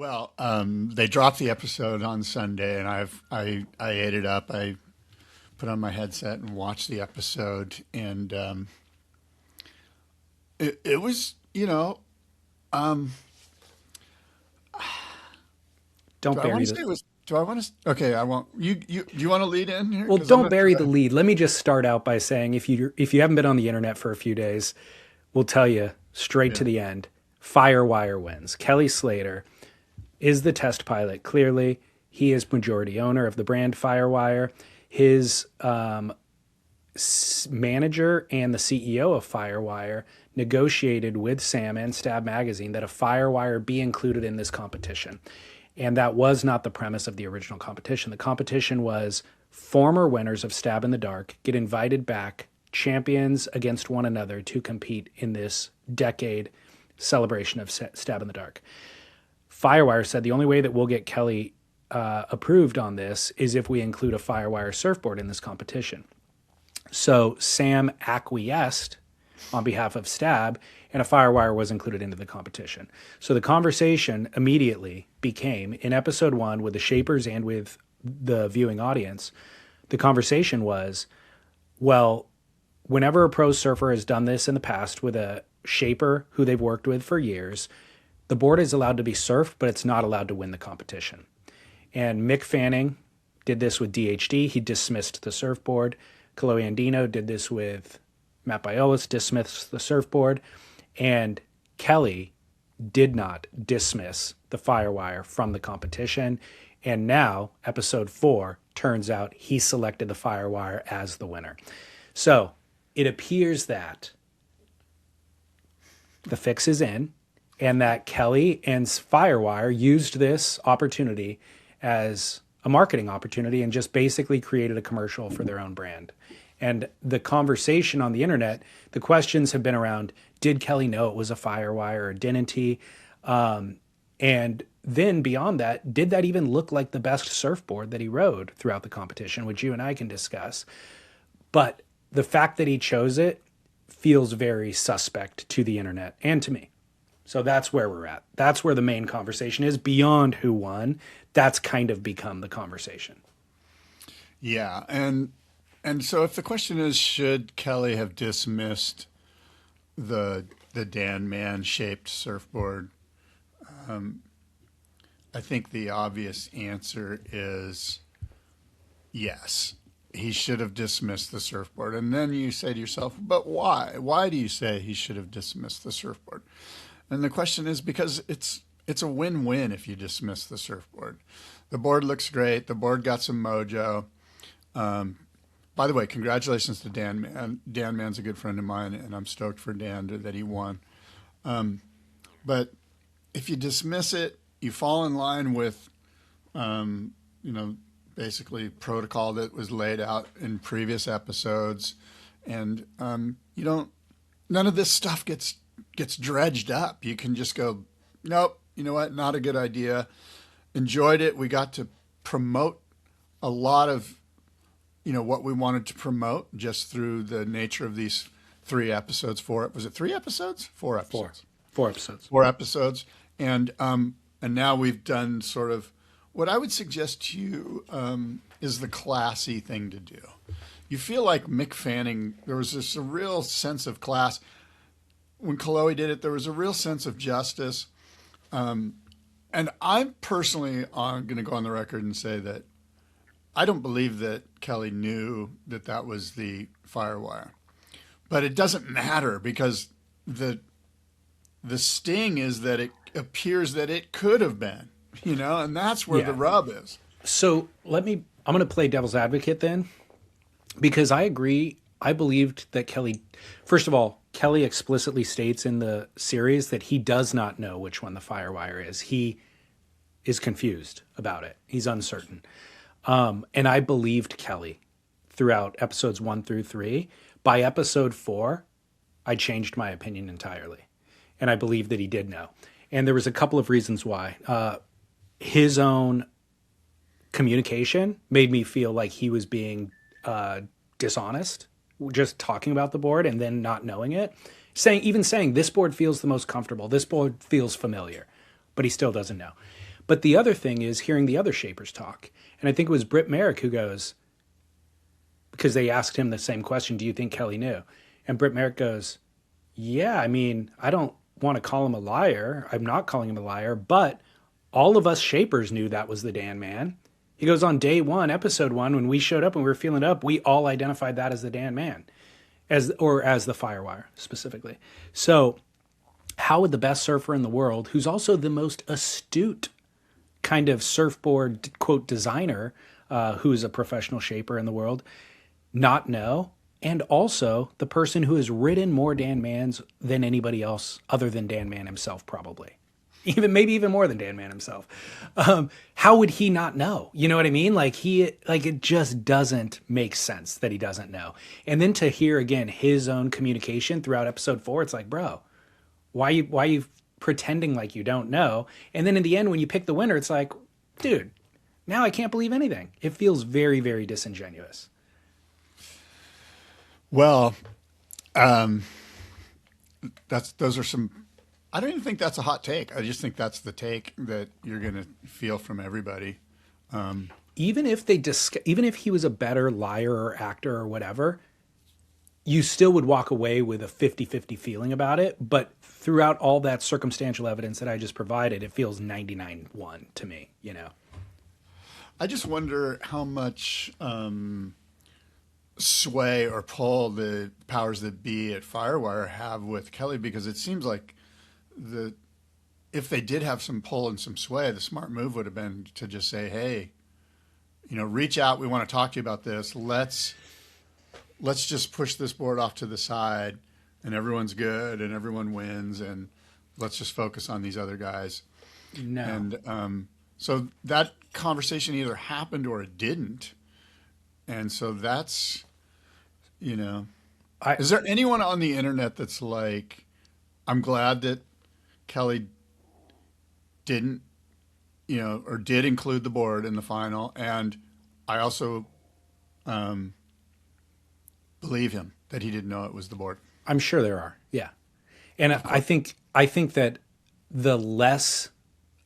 Well, they dropped the episode on Sunday, and I ate it up. I put on my headset and watched the episode, and it was, um, Don't do I want bury to the say it was? Do I want to? Okay, I won't. Do you want to lead in here? well, Because I'm don't not sure. bury the lead. Let me just start out by saying if you haven't been on the internet for a few days, we'll tell you straight Yeah. to the end. Firewire wins. Kelly Slater is the test pilot. Clearly, he is majority owner of the brand Firewire. His manager and the CEO of Firewire negotiated with Sam and Stab Magazine that a Firewire be included in this competition. And that was not the premise of the original competition. The competition was former winners of Stab in the Dark get invited back, champions against one another to compete in this decade celebration of Stab in the Dark. Firewire said the only way that we'll get Kelly approved on this is if we include a Firewire surfboard in this competition. So Sam acquiesced on behalf of Stab, and a Firewire was included into the competition. So the conversation immediately became, in episode one, with the shapers and with the viewing audience, the conversation was, well, whenever a pro surfer has done this in the past with a shaper who they've worked with for years, the board is allowed to be surfed, but it's not allowed to win the competition. And Mick Fanning did this with DHD. He dismissed the surfboard. Chloe Andino did this with Matt Biolis, dismissed the surfboard. And Kelly did not dismiss the Firewire from the competition. And now, episode 4, turns out he selected the Firewire as the winner. So it appears that the fix is in, and that Kelly and Firewire used this opportunity as a marketing opportunity and just basically created a commercial for their own brand. And the conversation on the internet, the questions have been around, did Kelly know it was a Firewire or didn't he? And then beyond that, did that even look like the best surfboard that he rode throughout the competition, which you and I can discuss? But the fact that he chose it feels very suspect to the internet and to me. So that's where we're at. That's where the main conversation is. Beyond who won, that's kind of become the conversation. Yeah, and so if the question is, should Kelly have dismissed the Dan Man shaped surfboard? I think the obvious answer is yes. He should have dismissed the surfboard. And then you say to yourself, but why? Why do you say he should have dismissed the surfboard? And the question is because it's a win-win if you dismiss the surfboard. The board looks great. The board got some mojo. By the way, congratulations to Dan Man. Dan Man's a good friend of mine, and I'm stoked for Dan that he won. But if you dismiss it, you fall in line with, basically protocol that was laid out in previous episodes, and none of this stuff gets dredged up. You can just go, nope, you know what, not a good idea. Enjoyed it. We got to promote a lot of what we wanted to promote just through the nature of these 3 episodes. Was it 3 episodes? 4 episodes. 4 episodes. 4 episodes, and now we've done sort of what I would suggest to you is the classy thing to do. You feel like Mick Fanning. There was this a real sense of class when Chloe did it. There was a real sense of justice, and I'm personally going to go on the record and say that I don't believe that Kelly knew that that was the Firewire. But it doesn't matter because the sting is that it appears that it could have been, and that's where the rub is. So I'm going to play devil's advocate then, because I agree. I believed that Kelly, first of all, Kelly explicitly states in the series that he does not know which one the Firewire is. He is confused about it. He's uncertain. And I believed Kelly throughout episodes 1 through 3. By episode 4, I changed my opinion entirely. And I believed that he did know. And there was a couple of reasons why. His own communication made me feel like he was being dishonest, just talking about the board and then not knowing it. Saying this board feels the most comfortable. This board feels familiar, but he still doesn't know. But the other thing is hearing the other shapers talk. And I think it was Britt Merrick who goes, because they asked him the same question, do you think Kelly knew? And Britt Merrick goes, yeah, I mean, I don't want to call him a liar. I'm not calling him a liar, but all of us shapers knew that was the Dan Man. He goes, on day one, episode one, when we showed up and we were feeling it up, we all identified that as the Dan Man, as the Firewire specifically. So how would the best surfer in the world, who's also the most astute kind of surfboard, quote, designer, who's a professional shaper in the world, not know? And also the person who has ridden more Dan Mans than anybody else other than Dan Man himself, probably. Maybe even more than Dan Man himself. How would he not know? You know what I mean? It just doesn't make sense that he doesn't know. And then to hear again his own communication throughout episode 4, it's like, bro, why you pretending like you don't know? And then in the end, when you pick the winner, it's like, dude, now I can't believe anything. It feels very, very disingenuous. Well, those are some. I don't even think that's a hot take. I just think that's the take that you're going to feel from everybody. Even if he was a better liar or actor or whatever, you still would walk away with a 50-50 feeling about it. But throughout all that circumstantial evidence that I just provided, it feels 99-1 to me, you know. I just wonder how much sway or pull the powers that be at Firewire have with Kelly, because it seems like if they did have some pull and some sway, the smart move would have been to just say, hey, reach out. We want to talk to you about this. Let's just push this board off to the side and everyone's good and everyone wins. And let's just focus on these other guys. No. And so that conversation either happened or it didn't. And so that's, is there anyone on the internet that's like, I'm glad that Kelly didn't, or did include the board in the final, and I also believe him that he didn't know it was the board. I'm sure there are, yeah. And I think that the less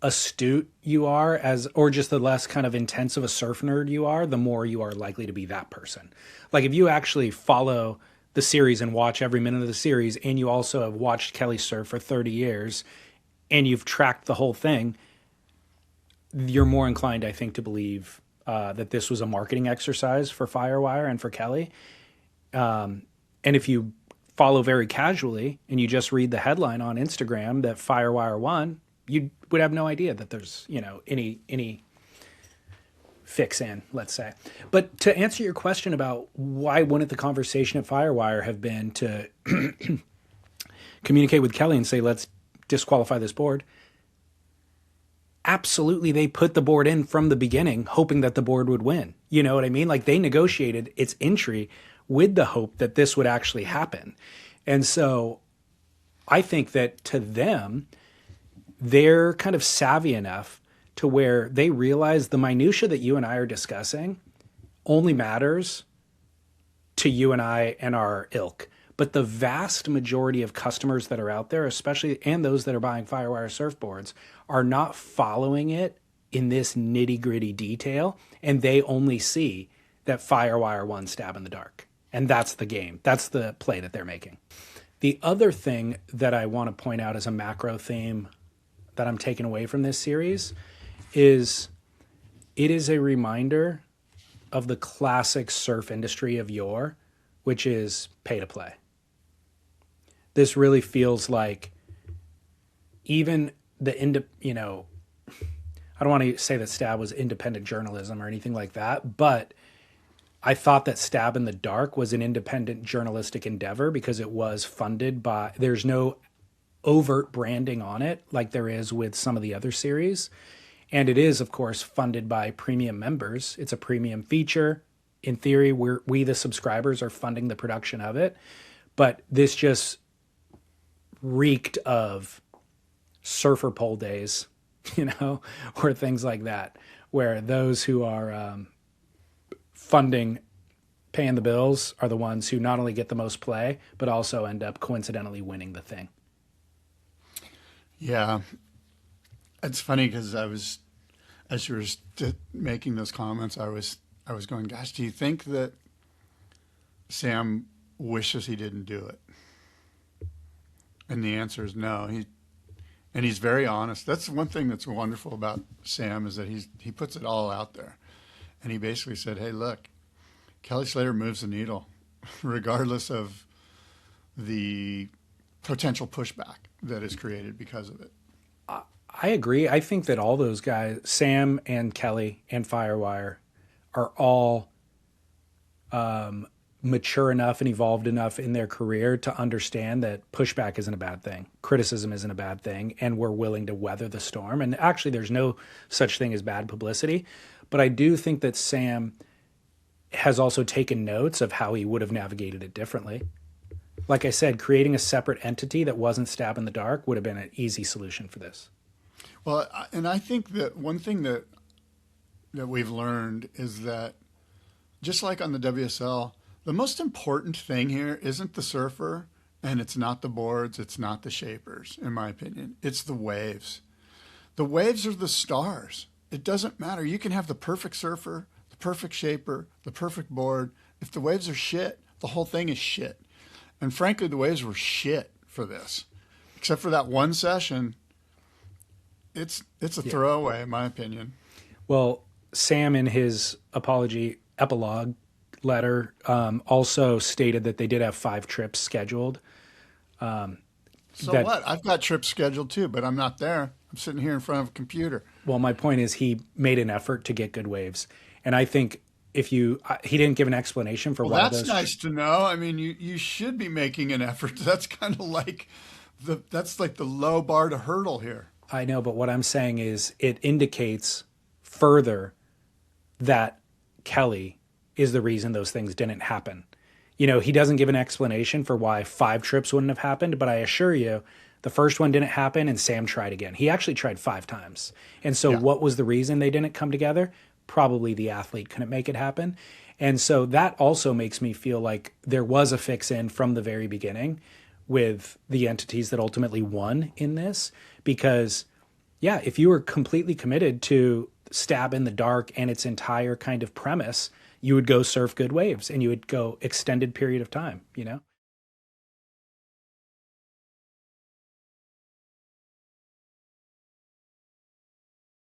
astute you are or just the less kind of intense of a surf nerd you are, the more you are likely to be that person. Like if you actually follow the series and watch every minute of the series, and you also have watched Kelly surf for 30 years and you've tracked the whole thing, you're more inclined, I think, to believe that this was a marketing exercise for Firewire and for Kelly. And if you follow very casually and you just read the headline on Instagram that Firewire won, you would have no idea that there's, any fix in, let's say. But to answer your question about why wouldn't the conversation at Firewire have been to communicate with Kelly and say, let's disqualify this board? Absolutely, they put the board in from the beginning, hoping that the board would win. You know what I mean? Like they negotiated its entry with the hope that this would actually happen. And so I think that to them, they're kind of savvy enough to where they realize the minutia that you and I are discussing only matters to you and I and our ilk. But the vast majority of customers that are out there, especially, and those that are buying Firewire surfboards, are not following it in this nitty-gritty detail, and they only see that Firewire won Stab in the Dark. And that's the game. That's the play that they're making. The other thing that I want to point out as a macro theme that I'm taking away from this series is it is a reminder of the classic surf industry of yore, which is pay to play. This really feels like even I don't want to say that Stab was independent journalism or anything like that, but I thought that Stab in the Dark was an independent journalistic endeavor because it was funded by, there's no overt branding on it like there is with some of the other series. And it is, of course, funded by premium members. It's a premium feature. In theory, we the subscribers are funding the production of it. But this just reeked of surfer pole days, or things like that, where those who are paying the bills are the ones who not only get the most play, but also end up coincidentally winning the thing. Yeah. It's funny because I was as you were making those comments, I was going, gosh, do you think that Sam wishes he didn't do it? And the answer is no. He's very honest. That's one thing that's wonderful about Sam, is that he puts it all out there. And he basically said, hey, look, Kelly Slater moves the needle regardless of the potential pushback that is created because of it. I agree. I think that all those guys, Sam and Kelly and Firewire, are all mature enough and evolved enough in their career to understand that pushback isn't a bad thing. Criticism isn't a bad thing. And we're willing to weather the storm. And actually, there's no such thing as bad publicity. But I do think that Sam has also taken notes of how he would have navigated it differently. Like I said, creating a separate entity that wasn't Stab in the Dark would have been an easy solution for this. Well, and I think that one thing that we've learned is that, just like on the WSL, the most important thing here isn't the surfer, and it's not the boards, it's not the shapers, in my opinion. It's the waves. The waves are the stars. It doesn't matter. You can have the perfect surfer, the perfect shaper, the perfect board. If the waves are shit, the whole thing is shit. And frankly, the waves were shit for this. Except for that one session, it's a throwaway, in my opinion. Well, Sam, in his apology epilogue letter, also stated that they did have 5 trips scheduled. So what? I've got trips scheduled too, but I'm not there. I'm sitting here in front of a computer. Well, my point is he made an effort to get good waves. And I think he didn't give an explanation for why that's nice to know. I mean, you should be making an effort. That's kind of like that's like the low bar to hurdle here. I know, but what I'm saying is it indicates further that Kelly is the reason those things didn't happen. You know, he doesn't give an explanation for why 5 trips wouldn't have happened, but I assure you, the first one didn't happen and Sam tried again. He actually tried 5 times. And so what was the reason they didn't come together? Probably the athlete couldn't make it happen. And so that also makes me feel like there was a fix-in from the very beginning with the entities that ultimately won in this. Because, yeah, if you were completely committed to Stab in the Dark and its entire kind of premise, you would go surf good waves and you would go extended period of time, you know?